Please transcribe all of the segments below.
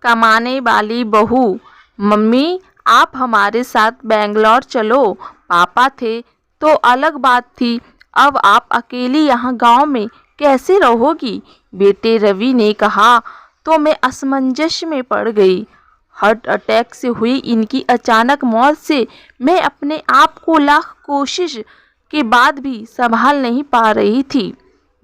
कमाने वाली बहू। मम्मी, आप हमारे साथ बेंगलोर चलो। पापा थे तो अलग बात थी, अब आप अकेली यहाँ गांव में कैसे रहोगी? बेटे रवि ने कहा तो मैं असमंजस में पड़ गई। हार्ट अटैक से हुई इनकी अचानक मौत से मैं अपने आप को लाख कोशिश के बाद भी संभाल नहीं पा रही थी।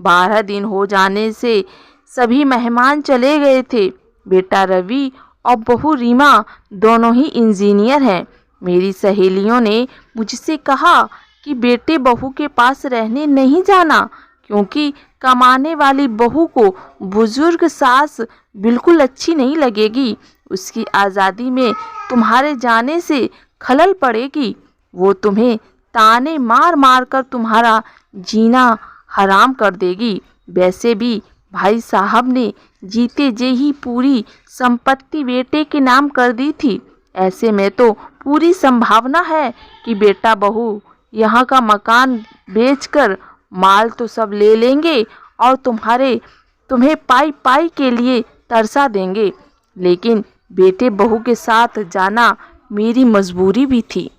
12 दिन हो जाने से सभी मेहमान चले गए थे। बेटा रवि और बहू रीमा दोनों ही इंजीनियर हैं। मेरी सहेलियों ने मुझसे कहा कि बेटे बहू के पास रहने नहीं जाना, क्योंकि कमाने वाली बहू को बुजुर्ग सास बिल्कुल अच्छी नहीं लगेगी। उसकी आज़ादी में तुम्हारे जाने से खलल पड़ेगी। वो तुम्हें ताने मार मार कर तुम्हारा जीना हराम कर देगी। वैसे भी भाई साहब ने जीते जी ही पूरी संपत्ति बेटे के नाम कर दी थी। ऐसे में तो पूरी संभावना है कि बेटा बहू यहाँ का मकान बेचकर माल तो सब ले लेंगे और तुम्हें पाई पाई के लिए तरसा देंगे। लेकिन बेटे बहू के साथ जाना मेरी मजबूरी भी थी।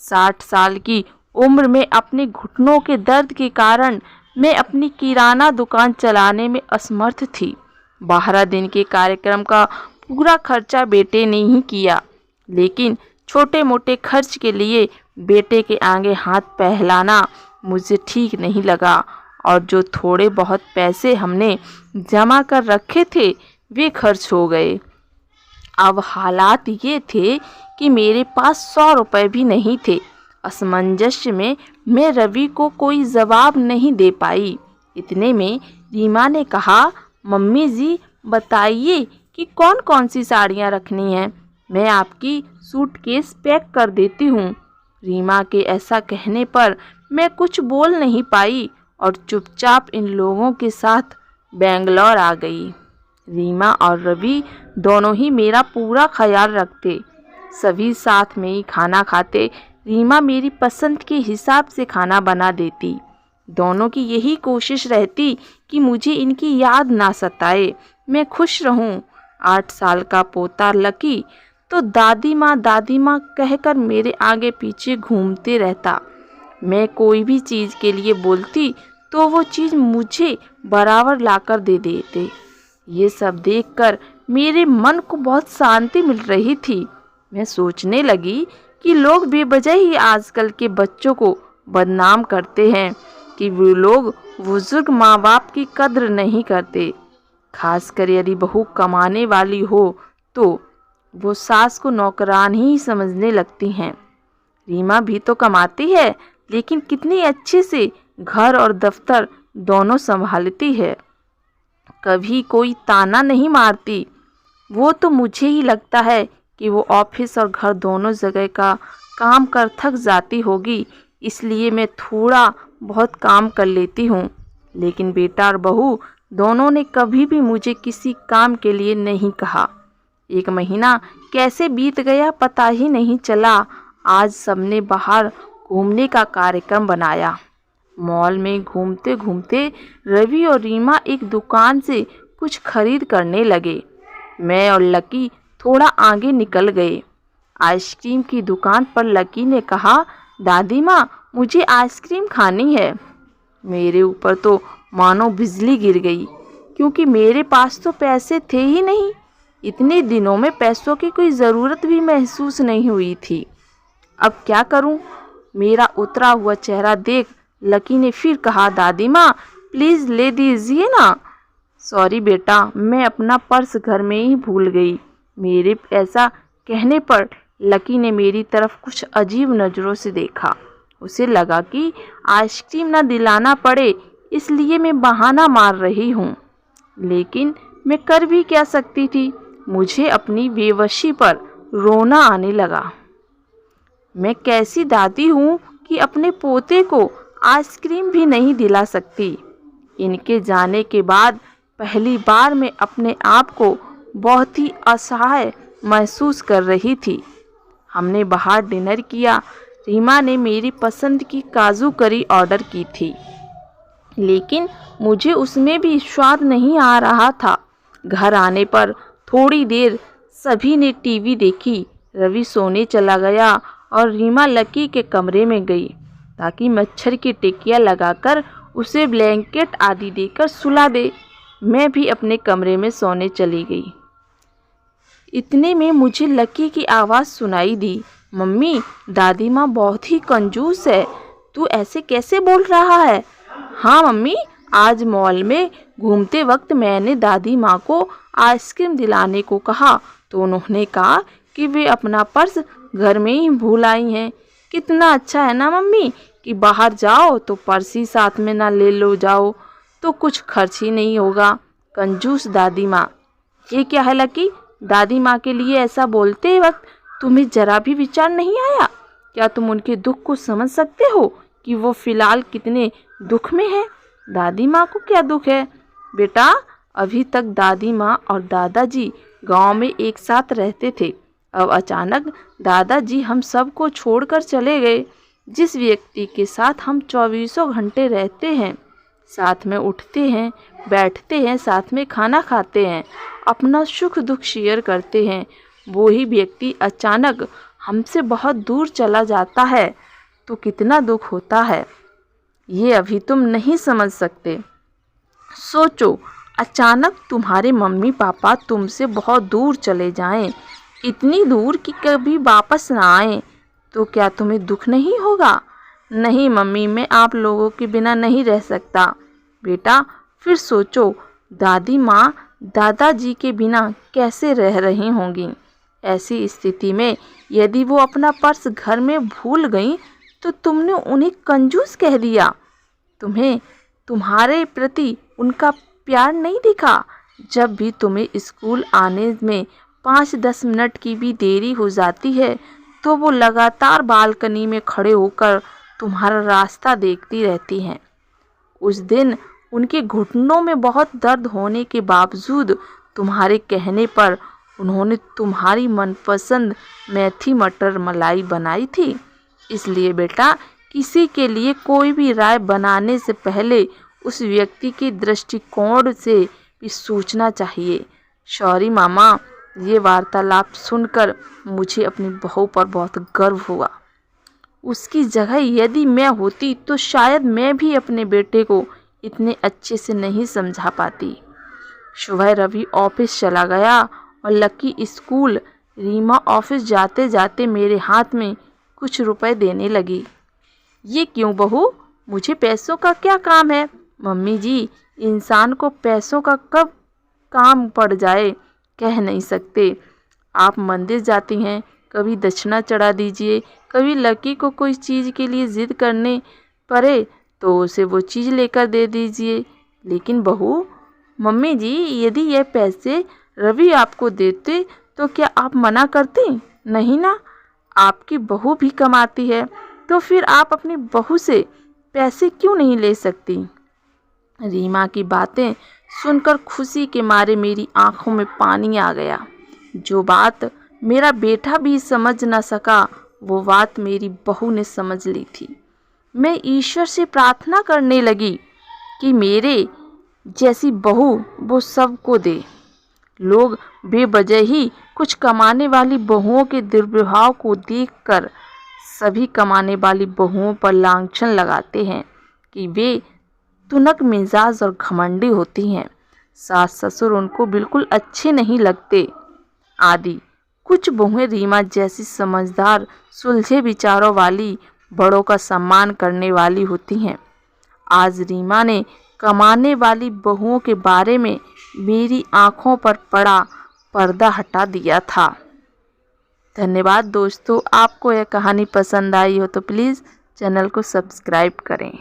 60 साल की उम्र में अपने घुटनों के दर्द के कारण मैं अपनी किराना दुकान चलाने में असमर्थ थी। 12 दिन के कार्यक्रम का पूरा खर्चा बेटे ने ही किया, लेकिन छोटे मोटे खर्च के लिए बेटे के आगे हाथ फैलाना मुझे ठीक नहीं लगा और जो थोड़े बहुत पैसे हमने जमा कर रखे थे वे खर्च हो गए। अब हालात ये थे कि मेरे पास 100 रुपये भी नहीं थे। असमंजस में मैं रवि को कोई जवाब नहीं दे पाई। इतने में रीमा ने कहा, मम्मी जी बताइए कि कौन कौन सी साड़ियाँ रखनी हैं, मैं आपकी सूटकेस पैक कर देती हूँ। रीमा के ऐसा कहने पर मैं कुछ बोल नहीं पाई और चुपचाप इन लोगों के साथ बेंगलोर आ गई। रीमा और रवि दोनों ही मेरा पूरा ख्याल रखते। सभी साथ में ही खाना खाते। रीमा मेरी पसंद के हिसाब से खाना बना देती। दोनों की यही कोशिश रहती कि मुझे इनकी याद ना सताए, मैं खुश रहूं। 8 साल का पोता लकी तो दादी माँ कहकर मेरे आगे पीछे घूमते रहता। मैं कोई भी चीज़ के लिए बोलती तो वो चीज़ मुझे बराबर लाकर दे देते। ये सब देखकर मेरे मन को बहुत शांति मिल रही थी। मैं सोचने लगी कि लोग बेवजह ही आजकल के बच्चों को बदनाम करते हैं कि वो लोग बुजुर्ग माँ बाप की कद्र नहीं करते। खासकर यदि बहू कमाने वाली हो तो वो सास को नौकरान ही समझने लगती हैं। रीमा भी तो कमाती है, लेकिन कितनी अच्छे से घर और दफ्तर दोनों संभालती है। कभी कोई ताना नहीं मारती। वो तो मुझे ही लगता है कि वो ऑफिस और घर दोनों जगह का काम कर थक जाती होगी, इसलिए मैं थोड़ा बहुत काम कर लेती हूँ। लेकिन बेटा और बहू दोनों ने कभी भी मुझे किसी काम के लिए नहीं कहा। 1 महीना कैसे बीत गया पता ही नहीं चला। आज सबने बाहर घूमने का कार्यक्रम बनाया। मॉल में घूमते घूमते रवि और रीमा एक दुकान से कुछ खरीद करने लगे। मैं और लकी थोड़ा आगे निकल गए। आइसक्रीम की दुकान पर लकी ने कहा, दादी माँ मुझे आइसक्रीम खानी है। मेरे ऊपर तो मानो बिजली गिर गई, क्योंकि मेरे पास तो पैसे थे ही नहीं। इतने दिनों में पैसों की कोई ज़रूरत भी महसूस नहीं हुई थी। अब क्या करूं? मेरा उतरा हुआ चेहरा देख लकी ने फिर कहा, दादी माँ प्लीज़ ले दीजिए ना। सॉरी बेटा, मैं अपना पर्स घर में ही भूल गई। मेरे ऐसा कहने पर लकी ने मेरी तरफ कुछ अजीब नज़रों से देखा। उसे लगा कि आइसक्रीम न दिलाना पड़े, इसलिए मैं बहाना मार रही हूँ। लेकिन मैं कर भी क्या सकती थी? मुझे अपनी बेवशी पर रोना आने लगा। मैं कैसी दादी हूँ कि अपने पोते को आइसक्रीम भी नहीं दिला सकती। इनके जाने के बाद पहली बार मैं अपने आप को बहुत ही असहाय महसूस कर रही थी। हमने बाहर डिनर किया। रीमा ने मेरी पसंद की काजू करी ऑर्डर की थी, लेकिन मुझे उसमें भी स्वाद नहीं आ रहा था। घर आने पर थोड़ी देर सभी ने टीवी देखी। रवि सोने चला गया और रीमा लकी के कमरे में गई ताकि मच्छर की टिकिया लगाकर उसे ब्लैंकेट आदि देकर सुला दे। मैं भी अपने कमरे में सोने चली गई। इतने में मुझे लकी की आवाज़ सुनाई दी, मम्मी, दादी माँ बहुत ही कंजूस है, तू ऐसे कैसे बोल रहा है? हाँ मम्मी, आज मॉल में घूमते वक्त मैंने दादी माँ को आइसक्रीम दिलाने को कहा तो उन्होंने कहा कि वे अपना पर्स घर में ही भूल आई हैं। कितना अच्छा है ना मम्मी कि बाहर जाओ तो पर्स ही साथ में ना ले लो जाओ तो कुछ खर्च ही नहीं होगा। कंजूस दादी माँ। ये क्या है लकी, दादी माँ के लिए ऐसा बोलते वक्त तुम्हें जरा भी विचार नहीं आया? क्या तुम उनके दुख को समझ सकते हो कि वो फिलहाल कितने दुख में है? दादी माँ को क्या दुख है? बेटा, अभी तक दादी माँ और दादाजी गांव में एक साथ रहते थे। अब अचानक दादाजी हम सबको छोड़कर चले गए। जिस व्यक्ति के साथ हम 24 घंटे रहते हैं, साथ में उठते हैं, बैठते हैं, साथ में खाना खाते हैं, अपना सुख दुख शेयर करते हैं, वो ही व्यक्ति अचानक हमसे बहुत दूर चला जाता है तो कितना दुख होता है, ये अभी तुम नहीं समझ सकते। सोचो, अचानक तुम्हारे मम्मी पापा तुमसे बहुत दूर चले जाएं, इतनी दूर कि कभी वापस ना आएं, तो क्या तुम्हें दुख नहीं होगा? नहीं मम्मी, मैं आप लोगों के बिना नहीं रह सकता। बेटा, फिर सोचो, दादी माँ दादाजी के बिना कैसे रह रही होंगी? ऐसी स्थिति में यदि वो अपना पर्स घर में भूल गई तो तुमने उन्हें कंजूस कह दिया। तुम्हें तुम्हारे प्रति उनका प्यार नहीं दिखा। जब भी तुम्हें स्कूल आने में 5-10 मिनट की भी देरी हो जाती है तो वो लगातार बालकनी में खड़े होकर तुम्हारा रास्ता देखती रहती हैं। उस दिन उनके घुटनों में बहुत दर्द होने के बावजूद तुम्हारे कहने पर उन्होंने तुम्हारी मनपसंद मेथी मटर मलाई बनाई थी। इसलिए बेटा, किसी के लिए कोई भी राय बनाने से पहले उस व्यक्ति के दृष्टिकोण से भी सोचना चाहिए। सॉरी मामा, ये वार्तालाप सुनकर मुझे अपनी बहू पर बहुत गर्व हुआ। उसकी जगह यदि मैं होती तो शायद मैं भी अपने बेटे को इतने अच्छे से नहीं समझा पाती। सुबह रवि ऑफिस चला गया और लकी स्कूल। रीमा ऑफिस जाते जाते मेरे हाथ में कुछ रुपए देने लगी। ये क्यों बहू, मुझे पैसों का क्या काम है? मम्मी जी, इंसान को पैसों का कब काम पड़ जाए कह नहीं सकते। आप मंदिर जाती हैं, कभी दक्षिणा चढ़ा दीजिए, कभी लकी को कोई चीज़ के लिए ज़िद करने पड़े तो उसे वो चीज़ लेकर दे दीजिए। लेकिन बहू, मम्मी जी, यदि ये पैसे रवि आपको देते तो क्या आप मना करती? नहीं ना, आपकी बहू भी कमाती है तो फिर आप अपनी बहू से पैसे क्यों नहीं ले सकती? रीमा की बातें सुनकर खुशी के मारे मेरी आंखों में पानी आ गया। जो बात मेरा बेटा भी समझ न सका वो बात मेरी बहू ने समझ ली थी। मैं ईश्वर से प्रार्थना करने लगी कि मेरे जैसी बहू वो सबको दे। लोग बेवजह ही कुछ कमाने वाली बहुओं के दुर्व्यवहार को देखकर सभी कमाने वाली बहुओं पर लांछन लगाते हैं कि वे तुनक मिजाज और घमंडी होती हैं, सास ससुर उनको बिल्कुल अच्छे नहीं लगते आदि। कुछ बहुएं रीमा जैसी समझदार, सुलझे विचारों वाली, बड़ों का सम्मान करने वाली होती हैं। आज रीमा ने कमाने वाली बहुओं के बारे में मेरी आंखों पर पड़ा पर्दा हटा दिया था। धन्यवाद दोस्तों। आपको यह कहानी पसंद आई हो तो प्लीज़ चैनल को सब्सक्राइब करें।